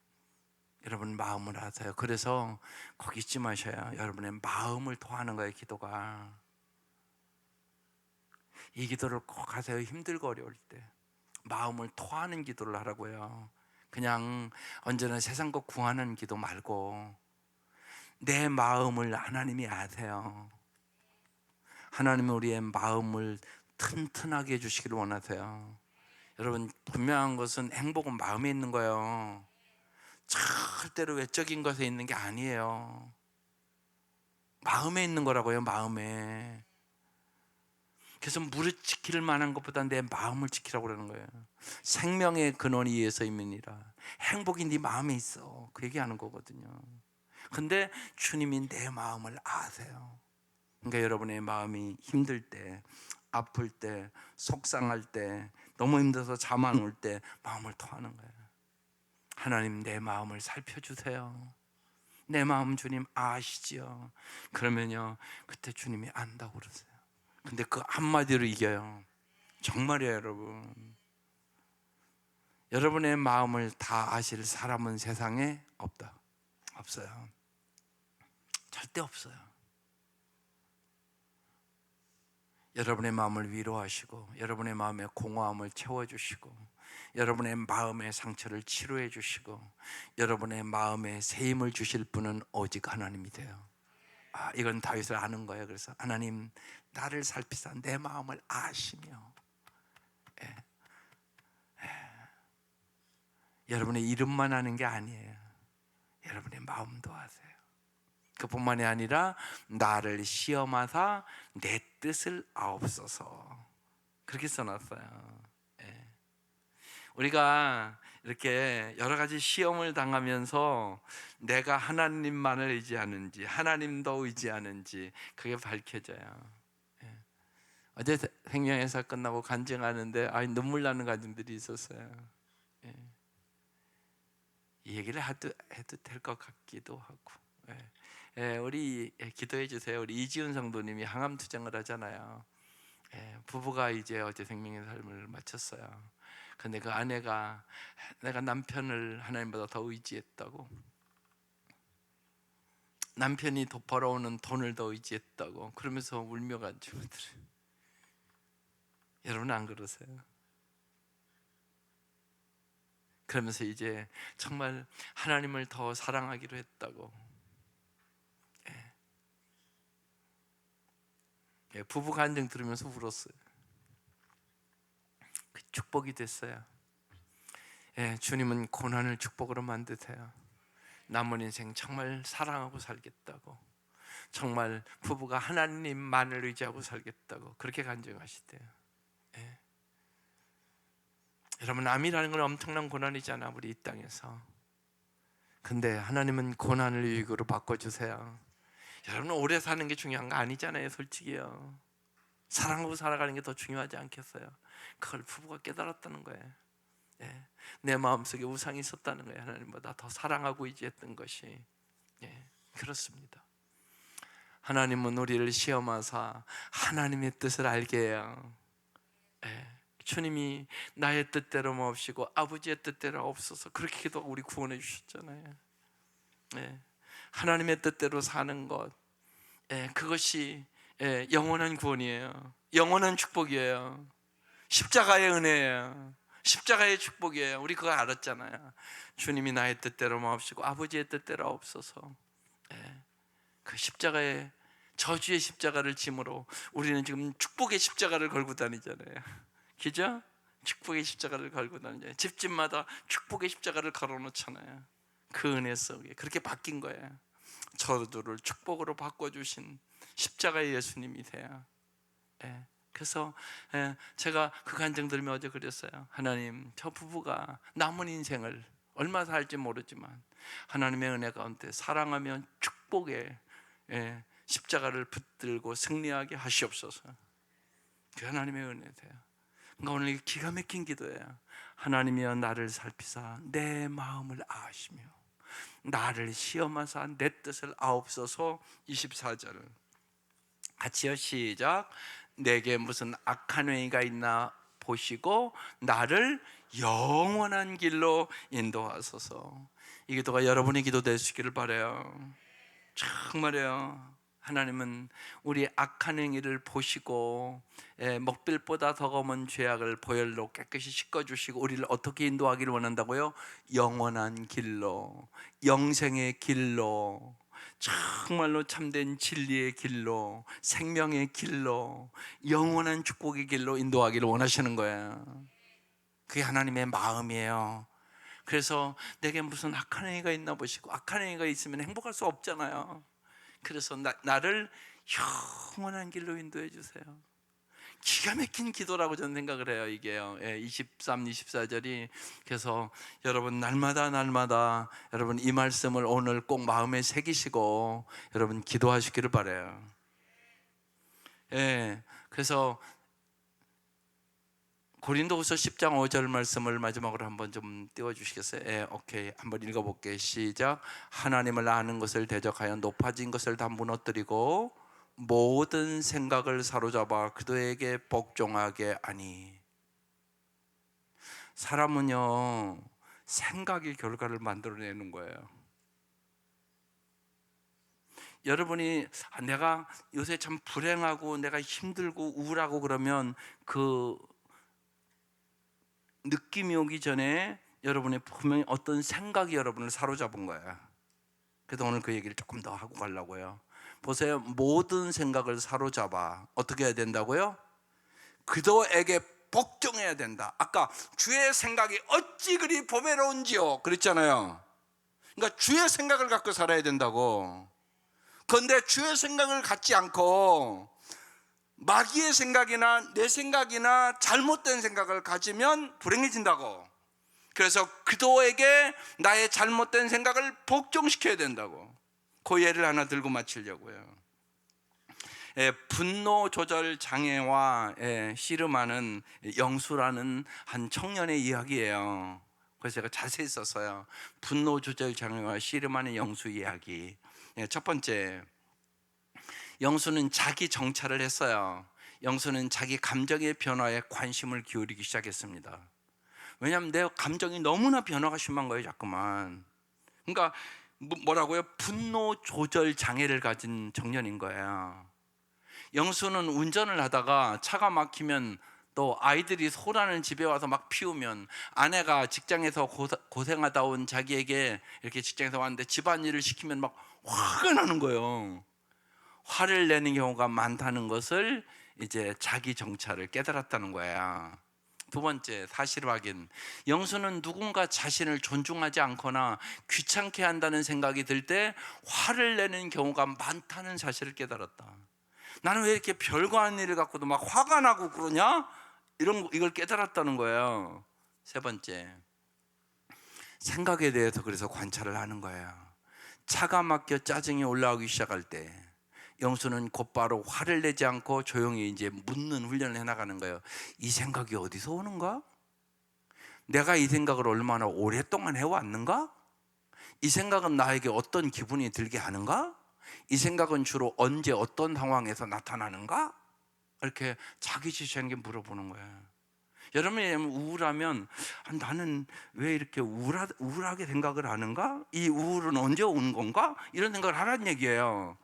여러분 마음을 아세요. 그래서 거기 있지 마셔요. 여러분의 마음을 토하는 거예요. 기도가. 이 기도를 꼭 하세요. 힘들고 어려울 때 마음을 토하는 기도를 하라고요. 그냥 언제나 세상 것 구하는 기도 말고 내 마음을 하나님이 아세요. 하나님은 우리의 마음을 튼튼하게 해주시기를 원하세요. 여러분 분명한 것은 행복은 마음에 있는 거예요. 절대로 외적인 것에 있는 게 아니에요. 마음에 있는 거라고요. 마음에. 그래서 무릇 지킬 만한 것보다 내 마음을 지키라고 그러는 거예요. 생명의 근원이 이에서 임이니라. 행복이 네 마음에 있어. 그 얘기하는 거거든요. 근데 주님이 내 마음을 아세요. 그러니까 여러분의 마음이 힘들 때, 아플 때, 속상할 때, 너무 힘들어서 잠 안 올 때 마음을 토하는 거예요. 하나님 내 마음을 살펴주세요. 내 마음 주님 아시지요. 그러면요 그때 주님이 안다고 그러세요. 근데 그 한마디로 이겨요. 정말이에요 여러분. 여러분의 마음을 다 아실 사람은 세상에 없다. 없어요. 절대 없어요. 여러분의 마음을 위로하시고 여러분의 마음의 공허함을 채워주시고 여러분의 마음의 상처를 치료해 주시고 여러분의 마음에 새 힘을 주실 분은 오직 하나님이세요. 이건 다윗을 아는 거예요. 그래서 하나님 나를 살피사 내 마음을 아시며. 예. 여러분의 이름만 아는 게 아니에요. 여러분의 마음도 아세요. 그뿐만이 아니라 나를 시험하사 내 뜻을 아옵소서. 그렇게 써놨어요. 예. 우리가 이렇게 여러 가지 시험을 당하면서 내가 하나님만을 의지하는지 하나님도 의지하는지 그게 밝혀져요. 예. 어제 생명의사 끝나고 간증하는데 눈물 나는 가정들이 있었어요. 예. 이 얘기를 해도 될 것 같기도 하고. 예. 예, 우리 기도해 주세요. 우리 이지훈 성도님이 항암 투쟁을 하잖아요. 예, 부부가 이제 어제 생명의 삶을 마쳤어요. 근데 그 아내가 내가 남편을 하나님보다 더 의지했다고, 남편이 벌어오는 돈을 더 의지했다고 그러면서 울며 가지고 여러분 안 그러세요? 그러면서 이제 정말 하나님을 더 사랑하기로 했다고. 예. 예, 부부 간증 들으면서 울었어요. 그 축복이 됐어요. 예, 주님은 고난을 축복으로 만드세요. 남은 인생 정말 사랑하고 살겠다고, 정말 부부가 하나님만을 의지하고 살겠다고 그렇게 간증하시대요. 예. 여러분 암이라는 건 엄청난 고난이잖아 우리 이 땅에서. 근데 하나님은 고난을 유익으로 바꿔주세요. 여러분 오래 사는 게 중요한 거 아니잖아요. 솔직히요. 사랑하고 살아가는 게 더 중요하지 않겠어요? 그걸 부부가 깨달았다는 거예요. 예. 내 마음속에 우상이 있었다는 거예요. 하나님보다 더 사랑하고 의지했던 것이. 예. 그렇습니다. 하나님은 우리를 시험하사 하나님의 뜻을 알게 해요. 예. 주님이 나의 뜻대로 마옵시고 아버지의 뜻대로 없어서 그렇게 기도하고 우리 구원해 주셨잖아요. 예. 하나님의 뜻대로 사는 것, 예. 그것이 영원한 구원이에요. 영원한 축복이에요. 십자가의 은혜예요. 십자가의 축복이에요. 우리 그거 알았잖아요. 주님이 나의 뜻대로 마옵시고 아버지의 뜻대로 없어서. 예. 그 십자가의 저주의 십자가를 짐으로 우리는 지금 축복의 십자가를 걸고 다니잖아요. 그죠? 축복의 십자가를 걸고 다니잖아요. 집집마다 축복의 십자가를 걸어놓잖아요. 그 은혜 속에 그렇게 바뀐 거예요. 저주를 축복으로 바꿔주신 십자가의 예수님이세요. 예. 그래서 제가 그 간증 들으며 어제 그랬어요. 하나님, 저 부부가 남은 인생을 얼마 살지 모르지만 하나님의 은혜 가운데 사랑하며 축복의 십자가를 붙들고 승리하게 하시옵소서. 그 하나님의 은혜세요. 그러니까 오늘 기가 막힌 기도예요. 하나님이여 나를 살피사 내 마음을 아시며 나를 시험하사 내 뜻을 아옵소서. 24절 같이요, 시작. 내게 무슨 악한 행위가 있나 보시고 나를 영원한 길로 인도하소서. 이 기도가 여러분의 기도 될 수 있기를 바라요. 정말이에요. 하나님은 우리 악한 행위를 보시고 먹빌보다 더 검은 죄악을 보혈로 깨끗이 씻어주시고 우리를 어떻게 인도하기를 원한다고요? 영원한 길로, 영생의 길로, 정말로 참된 진리의 길로, 생명의 길로, 영원한 축복의 길로 인도하기를 원하시는 거예요. 그게 하나님의 마음이에요. 그래서 내게 무슨 악한 행위가 있나 보시고, 악한 행위가 있으면 행복할 수 없잖아요. 그래서 나를 영원한 길로 인도해 주세요. 기가 막힌 기도라고 저는 생각을 해요. 이게요. 23, 24절이. 그래서 여러분 날마다 여러분 이 말씀을 오늘 꼭 마음에 새기시고 여러분 기도하시기를 바라요. 그래서 고린도후서 10장 5절 말씀을 마지막으로 한번 좀 띄워주시겠어요? 오케이. 한번 읽어볼게요. 시작. 하나님을 아는 것을 대적하여 높아진 것을 다 무너뜨리고 모든 생각을 사로잡아 그들에게 복종하게 하니. 사람은요 생각이 결과를 만들어내는 거예요. 여러분이 내가 요새 참 불행하고 내가 힘들고 우울하고 그러면 그 느낌이 오기 전에 여러분의 분명히 어떤 생각이 여러분을 사로잡은 거예요. 그래서 오늘 그 얘기를 조금 더 하고 가려고요. 보세요. 모든 생각을 사로잡아 어떻게 해야 된다고요? 그도에게 복종해야 된다. 아까 주의 생각이 어찌 그리 보배로운지요 그랬잖아요. 그러니까 주의 생각을 갖고 살아야 된다고. 그런데 주의 생각을 갖지 않고 마귀의 생각이나 내 생각이나 잘못된 생각을 가지면 불행해진다고. 그래서 그도에게 나의 잘못된 생각을 복종시켜야 된다고. 그 예를 하나 들고 마치려고요. 분노 조절 장애와 씨름하는 영수라는 한 청년의 이야기예요. 그래서 제가 자세히 썼어요. 분노 조절 장애와 씨름하는 영수 이야기. 첫 번째, 영수는 자기 정찰을 했어요. 영수는 자기 감정의 변화에 관심을 기울이기 시작했습니다. 왜냐하면 내 감정이 너무나 변화가 심한 거예요, 자꾸만. 그러니까 뭐라고요? 분노 조절 장애를 가진 청년인 거예요. 영수는 운전을 하다가 차가 막히면, 또 아이들이 소란을 집에 와서 막 피우면, 아내가 직장에서 고생하다 온 자기에게 이렇게 직장에서 왔는데 집안일을 시키면 막 화가 나는 거예요. 화를 내는 경우가 많다는 것을 이제 자기 정찰을 깨달았다는 거야. 두 번째, 사실 확인. 영수는 누군가 자신을 존중하지 않거나 귀찮게 한다는 생각이 들 때 화를 내는 경우가 많다는 사실을 깨달았다. 나는 왜 이렇게 별거 아닌 일을 갖고도 막 화가 나고 그러냐? 이걸 깨달았다는 거예요. 세 번째, 생각에 대해서 그래서 관찰을 하는 거예요. 차가 막혀 짜증이 올라오기 시작할 때 영수는 곧바로 화를 내지 않고 조용히 이제 묻는 훈련을 해나가는 거예요. 이 생각이 어디서 오는가? 내가 이 생각을 얼마나 오랫동안 해왔는가? 이 생각은 나에게 어떤 기분이 들게 하는가? 이 생각은 주로 언제 어떤 상황에서 나타나는가? 이렇게 자기 자신에게 물어보는 거예요. 여러분이 우울하면 나는 왜 이렇게 우울하게 생각을 하는가? 이 우울은 언제 온 건가? 이런 생각을 하라는 얘기예요.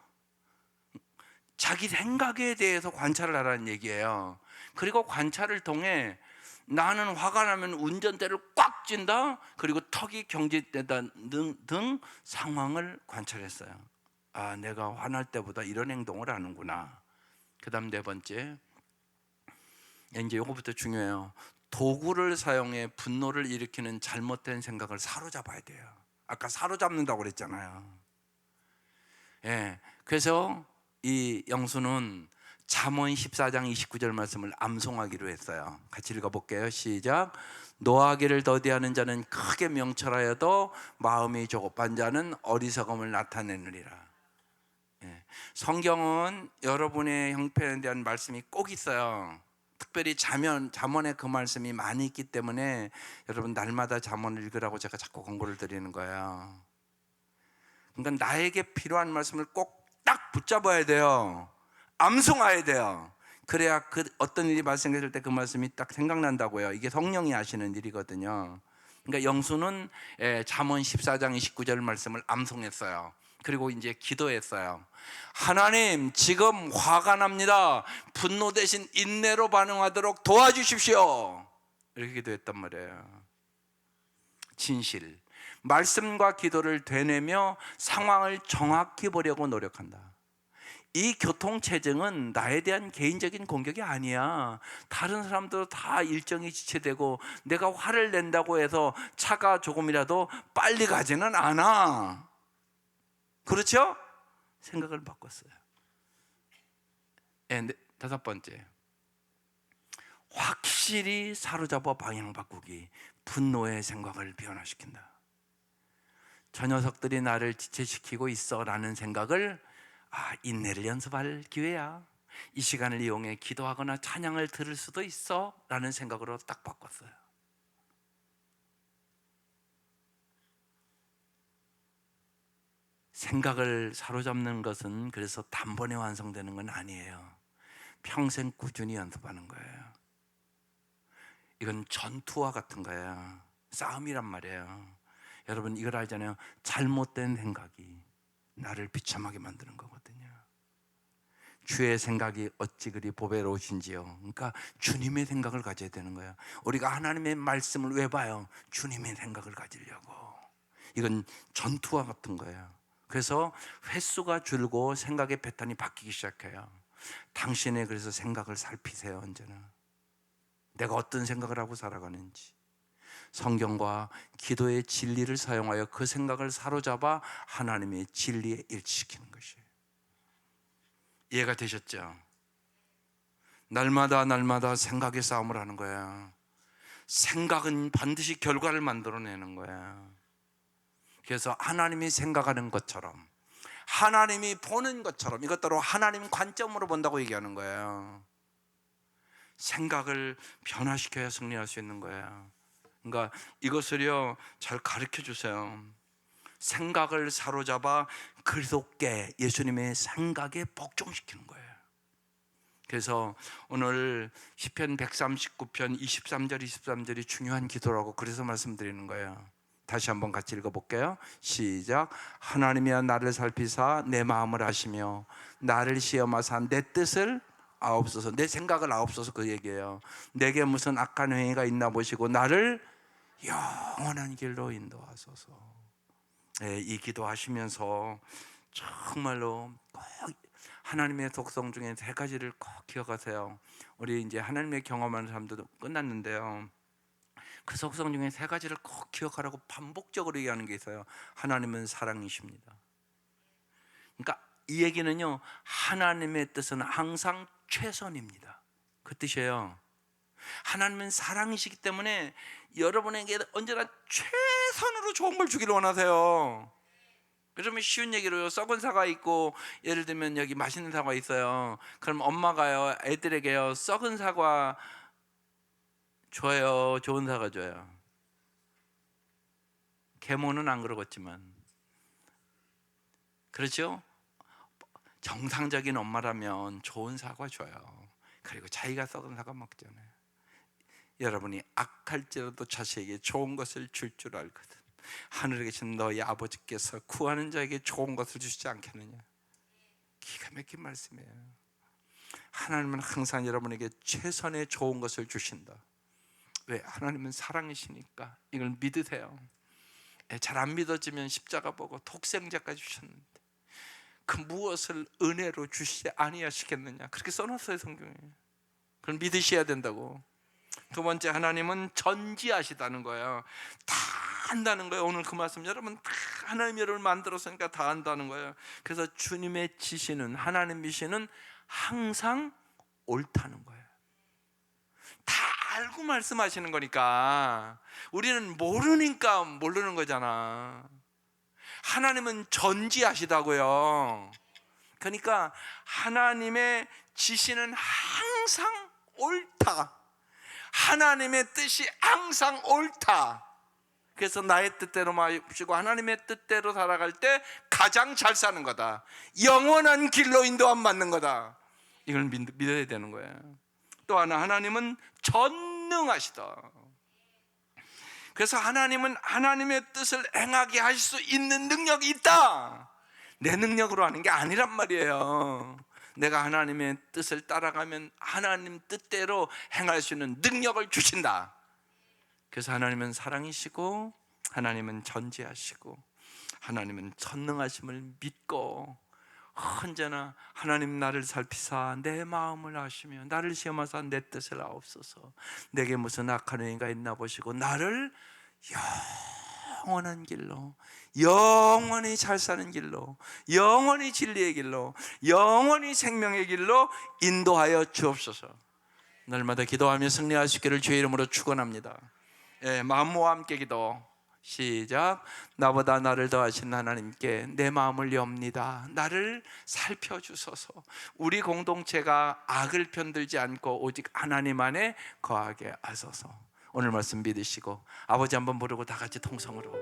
자기 생각에 대해서 관찰을 하라는 얘기예요. 그리고 관찰을 통해 나는 화가 나면 운전대를 꽉 쥔다, 그리고 턱이 경직되다 등 상황을 관찰했어요. 아, 내가 화날 때보다 이런 행동을 하는구나. 그 다음 네 번째, 이제 이거부터 중요해요. 도구를 사용해 분노를 일으키는 잘못된 생각을 사로잡아야 돼요. 아까 사로잡는다고 그랬잖아요. 그래서 이 영수는 잠언 14장 29절 말씀을 암송하기로 했어요. 같이 읽어볼게요. 시작. 노하기를 더디하는 자는 크게 명철하여도 마음이 조급한 자는 어리석음을 나타내느니라. 성경은 여러분의 형편에 대한 말씀이 꼭 있어요. 특별히 잠언에 그 말씀이 많이 있기 때문에 여러분 날마다 잠언을 읽으라고 제가 자꾸 권고를 드리는 거예요. 그러니까 나에게 필요한 말씀을 꼭 딱 붙잡아야 돼요. 암송해야 돼요. 그래야 그 어떤 일이 발생했을 때 그 말씀이 딱 생각난다고요. 이게 성령이 하시는 일이거든요. 그러니까 영수는 잠언 14장 29절 말씀을 암송했어요. 그리고 이제 기도했어요. 하나님, 지금 화가 납니다. 분노 대신 인내로 반응하도록 도와주십시오. 이렇게 기도했단 말이에요. 진실, 말씀과 기도를 되뇌며 상황을 정확히 보려고 노력한다. 이 교통체증은 나에 대한 개인적인 공격이 아니야. 다른 사람도 다 일정이 지체되고 내가 화를 낸다고 해서 차가 조금이라도 빨리 가지는 않아. 그렇죠? 생각을 바꿨어요. 다섯 번째, 확실히 사로잡아 방향 바꾸기. 분노의 생각을 변화시킨다. 저 녀석들이 나를 지체시키고 있어 라는 생각을 인내를 연습할 기회야. 이 시간을 이용해 기도하거나 찬양을 들을 수도 있어 라는 생각으로 딱 바꿨어요. 생각을 사로잡는 것은 그래서 단번에 완성되는 건 아니에요. 평생 꾸준히 연습하는 거예요. 이건 전투와 같은 거예요. 싸움이란 말이에요. 여러분 이걸 알잖아요. 잘못된 생각이 나를 비참하게 만드는 거거든요. 주의 생각이 어찌 그리 보배로우신지요. 그러니까 주님의 생각을 가져야 되는 거예요. 우리가 하나님의 말씀을 왜 봐요? 주님의 생각을 가지려고. 이건 전투와 같은 거예요. 그래서 횟수가 줄고 생각의 패턴이 바뀌기 시작해요. 당신의 그래서 생각을 살피세요. 언제나 내가 어떤 생각을 하고 살아가는지. 성경과 기도의 진리를 사용하여 그 생각을 사로잡아 하나님의 진리에 일치시키는 것이에요. 이해가 되셨죠? 날마다 생각의 싸움을 하는 거야. 생각은 반드시 결과를 만들어내는 거야. 그래서 하나님이 생각하는 것처럼, 하나님이 보는 것처럼, 이것대로 하나님 관점으로 본다고 얘기하는 거예요. 생각을 변화시켜야 승리할 수 있는 거예요. 그러니까 이것을요 잘 가르쳐 주세요. 생각을 사로잡아 그리스도께, 예수님의 생각에 복종시키는 거예요. 그래서 오늘 시편 139편 23절 23절이 중요한 기도라고 그래서 말씀드리는 거예요. 다시 한번 같이 읽어볼게요. 시작. 하나님이여 나를 살피사 내 마음을 아시며 나를 시험하사 내 뜻을 아옵소서. 내 생각을 아옵소서. 그 얘기예요. 내게 무슨 악한 행위가 있나 보시고 나를 영원한 길로 인도하소서. 이 기도하시면서 정말로 꼭 하나님의 독성 중에 세 가지를 꼭 기억하세요. 우리 이제 하나님의 경험하는 사람들도 끝났는데요. 그 속성 중에 세 가지를 꼭 기억하라고 반복적으로 얘기하는 게 있어요. 하나님은 사랑이십니다. 그러니까 이 얘기는요, 하나님의 뜻은 항상 최선입니다. 그 뜻이에요. 하나님은 사랑이시기 때문에 여러분에게 언제나 최선으로 좋은 걸 주기를 원하세요. 그러면 쉬운 얘기로요, 썩은 사과 있고 예를 들면 여기 맛있는 사과 있어요. 그럼 엄마가요 애들에게요 썩은 사과 줘요, 좋은 사과 줘요? 계모는 안 그러겠지만 그렇죠? 정상적인 엄마라면 좋은 사과 줘요. 그리고 자기가 썩은 사과 먹잖아요. 여러분이 악할지라도 자식에게 좋은 것을 줄 줄 알거든. 하늘에 계신 너희 아버지께서 구하는 자에게 좋은 것을 주시지 않겠느냐. 기가 막힌 말씀이에요. 하나님은 항상 여러분에게 최선의 좋은 것을 주신다. 왜? 하나님은 사랑이시니까. 이걸 믿으세요. 잘 안 믿어지면 십자가 보고 독생자까지 주셨는데 그 무엇을 은혜로 주시지 아니하시겠느냐, 그렇게 써놨어요 성경에. 그걸 믿으셔야 된다고. 두 번째, 하나님은 전지하시다는 거예요. 다 안다는 거예요. 오늘 그 말씀 여러분 다 하나님이 여러분을 만들었으니까 다 안다는 거예요. 그래서 주님의 지시는, 하나님 지시는 항상 옳다는 거예요. 다 알고 말씀하시는 거니까. 우리는 모르니까 모르는 거잖아. 하나님은 전지하시다고요. 그러니까 하나님의 지시는 항상 옳다. 하나님의 뜻이 항상 옳다. 그래서 나의 뜻대로 마시고 하나님의 뜻대로 살아갈 때 가장 잘 사는 거다. 영원한 길로 인도함 받는 거다. 이걸 믿어야 되는 거예요. 또 하나, 하나님은 전능하시다. 그래서 하나님은 하나님의 뜻을 행하게 하실 수 있는 능력이 있다. 내 능력으로 하는 게 아니란 말이에요. 내가 하나님의 뜻을 따라가면 하나님 뜻대로 행할 수 있는 능력을 주신다. 그래서 하나님은 사랑이시고 하나님은 전지하시고 하나님은 전능하심을 믿고 언제나 하나님 나를 살피사 내 마음을 아시며 나를 시험하사 내 뜻을 아옵소서. 내게 무슨 악한 행위가 있나 보시고 나를 영원한 길로, 영원히 잘 사는 길로, 영원히 진리의 길로, 영원히 생명의 길로 인도하여 주옵소서. 날마다 기도하며 승리할 수 있기를 주의 이름으로 축원합니다. 마음 모아 함께 기도 시작. 나보다 나를 더하신 하나님께 내 마음을 엽니다. 나를 살펴주소서. 우리 공동체가 악을 편들지 않고 오직 하나님 안에 거하게 하소서. 오늘 말씀 믿으시고 아버지 한번 부르고 다 같이 통성으로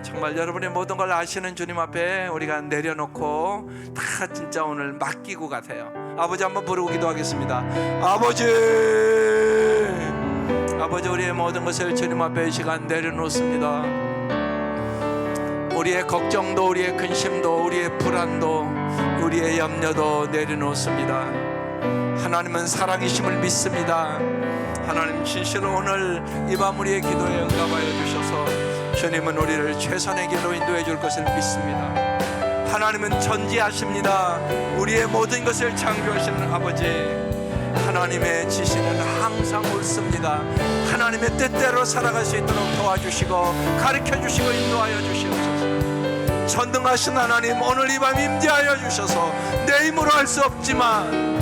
정말 여러분의 모든 걸 아시는 주님 앞에 우리가 내려놓고 다 진짜 오늘 맡기고 가세요. 아버지 한번 부르고 기도하겠습니다. 아버지, 우리의 모든 것을 주님 앞에 이 시간 내려놓습니다. 우리의 걱정도, 우리의 근심도, 우리의 불안도, 우리의 염려도 내려놓습니다. 하나님은 사랑이심을 믿습니다. 하나님 진실로 오늘 이 밤 우리의 기도에 응답하여 주셔서 주님은 우리를 최선의 길로 인도해 줄 것을 믿습니다. 하나님은 전지하십니다. 우리의 모든 것을 창조하시는 아버지, 하나님의 지시는 항상 옳습니다. 하나님의 뜻대로 살아갈 수 있도록 도와주시고 가르쳐주시고 인도하여 주시옵소서. 전능하신 하나님, 오늘 이 밤 임재하여 주셔서 내 힘으로 할 수 없지만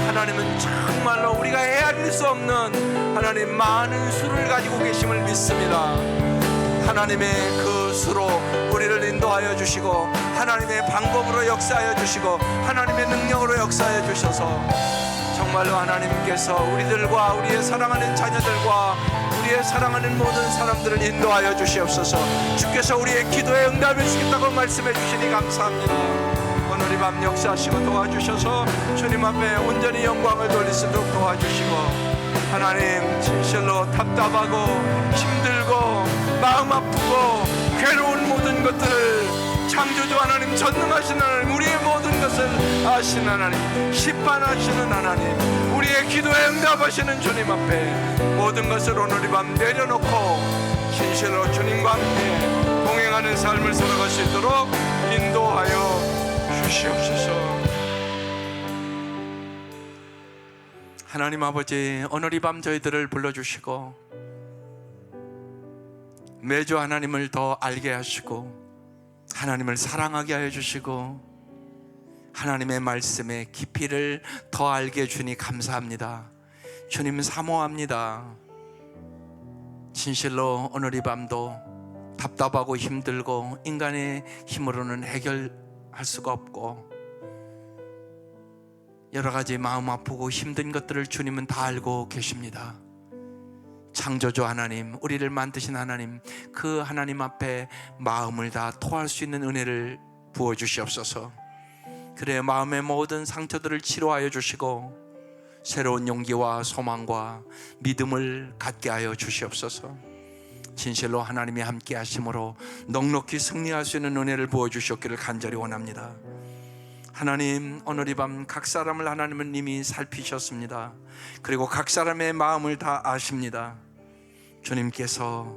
하나님은 정말로 우리가 헤아릴 수 없는 하나님 많은 수를 가지고 계심을 믿습니다. 하나님의 그 수로 우리를 인도하여 주시고 하나님의 방법으로 역사하여 주시고 하나님의 능력으로 역사하여 주셔서 정말로 하나님께서 우리들과 우리의 사랑하는 자녀들과 우리의 사랑하는 모든 사람들을 인도하여 주시옵소서. 주께서 우리의 기도에 응답해 주시겠다고 말씀해 주시니 감사합니다. 오늘 이 밤 역사하시고 도와주셔서 주님 앞에 온전히 영광을 돌릴 수 있도록 도와주시고 하나님 진실로 답답하고 힘들고 마음 아프고 괴로운 모든 것들을 창조주 하나님, 전능하신 하나님, 우리의 모든 것을 아시는 하나님, 심판하시는 하나님, 우리의 기도에 응답하시는 주님 앞에 모든 것을 오늘 이 밤 내려놓고 진실로 주님과 함께 동행하는 삶을 살아갈 수 있도록 인도하여 주시옵소서. 하나님 아버지, 오늘 이 밤 저희들을 불러주시고 매주 하나님을 더 알게 하시고 하나님을 사랑하게 하여 주시고 하나님의 말씀의 깊이를 더 알게 해주니 감사합니다. 주님 사모합니다. 진실로 오늘 이 밤도 답답하고 힘들고 인간의 힘으로는 해결할 수가 없고 여러 가지 마음 아프고 힘든 것들을 주님은 다 알고 계십니다. 창조주 하나님, 우리를 만드신 하나님, 그 하나님 앞에 마음을 다 토할 수 있는 은혜를 부어주시옵소서. 그래 마음의 모든 상처들을 치료하여 주시고 새로운 용기와 소망과 믿음을 갖게 하여 주시옵소서. 진실로 하나님이 함께 하심으로 넉넉히 승리할 수 있는 은혜를 부어주시옵기를 간절히 원합니다. 하나님, 오늘 이 밤 각 사람을 하나님은 이미 살피셨습니다. 그리고 각 사람의 마음을 다 아십니다. 주님께서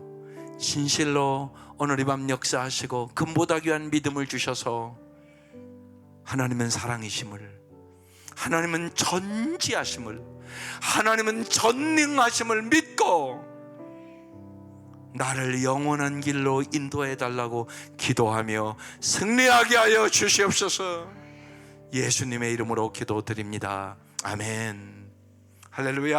진실로 오늘 이 밤 역사하시고 금보다 귀한 믿음을 주셔서 하나님은 사랑이심을, 하나님은 전지하심을, 하나님은 전능하심을 믿고 나를 영원한 길로 인도해 달라고 기도하며 승리하게 하여 주시옵소서. 예수님의 이름으로 기도드립니다. 아멘. 할렐루야.